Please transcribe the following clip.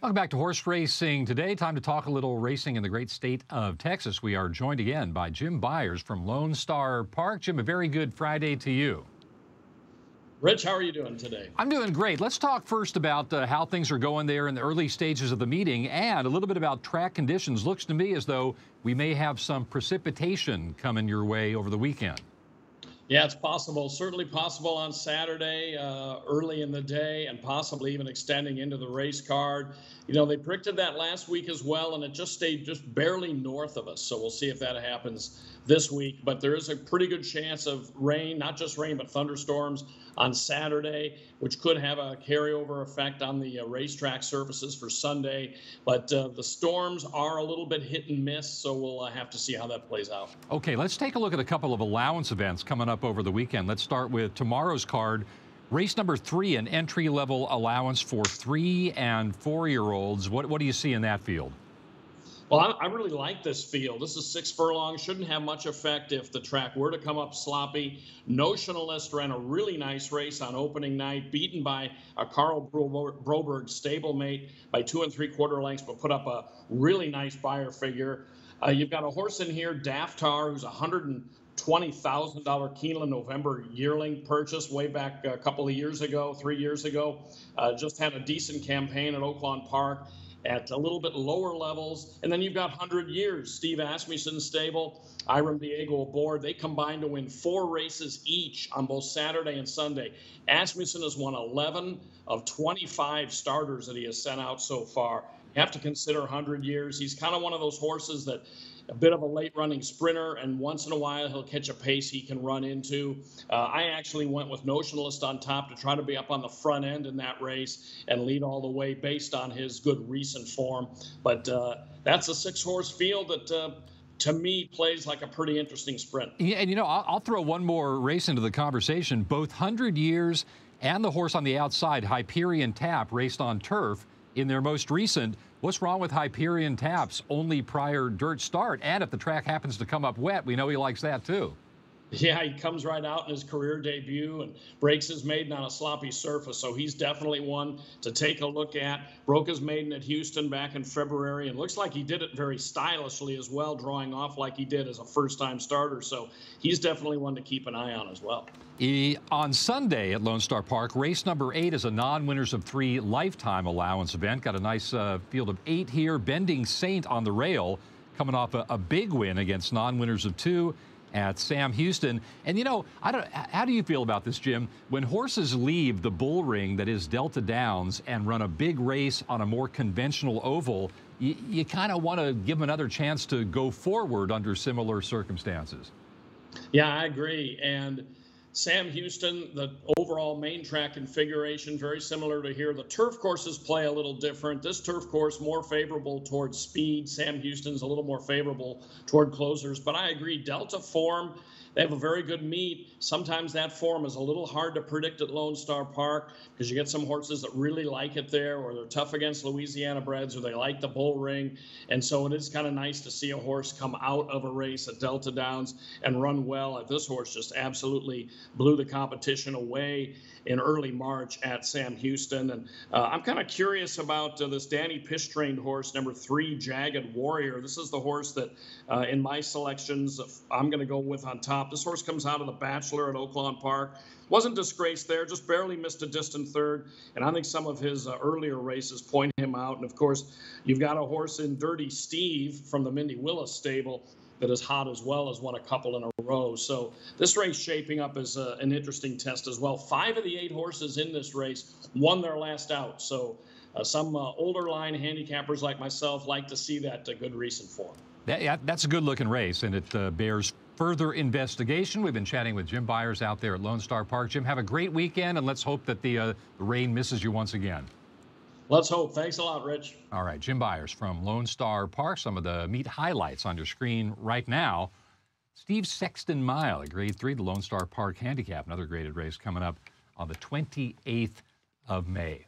Welcome back to Horse Racing Today. Time to talk a little racing in the great state of Texas. We are joined again by Jim Byers from Lone Star Park. Jim, a very good Friday to you. Rich, how are you doing today? I'm doing great. Let's talk first about how things are going there in the early stages of the meeting and a little bit about track conditions. Looks to me as though we may have some precipitation coming your way over the weekend. Yeah, it's possible. Certainly possible on Saturday, early in the day, and possibly even extending into the race card. You know, they predicted that last week as well, and it just stayed just barely north of us. So we'll see if that happens this week. But there is a pretty good chance of rain, not just rain, but thunderstorms on Saturday, which could have a carryover effect on the racetrack surfaces for Sunday. But the storms are a little bit hit and miss, so we'll have to see how that plays out. Okay, let's take a look at a couple of allowance events coming up over the weekend. Let's start with tomorrow's card. Race number 3, an entry-level allowance for 3- and 4-year-olds. What do you see in that field? Well, I really like this field. This is 6 furlongs. Shouldn't have much effect if the track were to come up sloppy. Notionalist ran a really nice race on opening night, beaten by a Carl Broberg stablemate by 2 3/4 lengths, but put up a really nice buyer figure. You've got a horse in here, Daftar, who's $120,000 Keeneland November yearling purchase way back a couple of years ago, 3 years ago. Just had a decent campaign at Oaklawn Park at a little bit lower levels. And then you've got 100 Years, Steve Asmussen's stable, Iram Diego aboard. They combined to win 4 races each on both Saturday and Sunday. Asmussen has won 11 of 25 starters that he has sent out so far. You have to consider 100 Years. He's kind of one of those horses that a bit of a late running sprinter, and once in a while he'll catch a pace he can run into. I actually went with Notionalist on top to try to be up on the front end in that race and lead all the way based on his good recent form. But that's a 6-horse field that to me plays like a pretty interesting sprint. Yeah, and you know, I'll throw one more race into the conversation. Both 100 Years and the horse on the outside, Hyperion Tap, raced on turf in their most recent. What's wrong with Hyperion Tap's only prior dirt start? And if the track happens to come up wet, we know he likes that too. Yeah, he comes right out in his career debut and breaks his maiden on a sloppy surface. So he's definitely one to take a look at. Broke his maiden at Houston back in February, and looks like he did it very stylishly as well, drawing off like he did as a first-time starter. So he's definitely one to keep an eye on as well. On Sunday at Lone Star Park, race number 8 is a non-winners of 3 lifetime allowance event. Got a nice field of 8 here. Bending Saint on the rail, coming off a big win against non-winners of 2 at Sam Houston. And you know, how do you feel about this, Jim? When horses leave the bull ring that is Delta Downs and run a big race on a more conventional oval, you kind of want to give them another chance to go forward under similar circumstances. Yeah, I agree. And Sam Houston, the overall main track configuration, very similar to here. The turf courses play a little different. This turf course more favorable towards speed. Sam Houston's a little more favorable toward closers. But I agree, Delta form, they have a very good meet. Sometimes that form is a little hard to predict at Lone Star Park because you get some horses that really like it there, or they're tough against Louisiana breds, or they like the bull ring. And so it is kind of nice to see a horse come out of a race at Delta Downs and run well. This horse just absolutely blew the competition away in early March at Sam Houston. And I'm kind of curious about this Danny Pish-trained horse, number 3, Jagged Warrior. This is the horse that in my selections I'm going to go with on top. This horse comes out of the Bachelor at Oaklawn Park. Wasn't disgraced there, just barely missed a distant third. And I think some of his earlier races point him out. And of course, you've got a horse in Dirty Steve from the Mindy Willis stable that is hot as well, as won a couple in a row. So this race shaping up as an interesting test as well. 5 of the 8 horses in this race won their last out. So some older line handicappers like myself like to see that good recent form. That's a good-looking race, and it bears further investigation. We've been chatting with Jim Byers out there at Lone Star Park. Jim, have a great weekend, and let's hope that the rain misses you once again. Let's hope. Thanks a lot, Rich. All right, Jim Byers from Lone Star Park. Some of the meet highlights on your screen right now. Steve Sexton Mile, a Grade 3, the Lone Star Park Handicap, another graded race coming up on the 28th of May.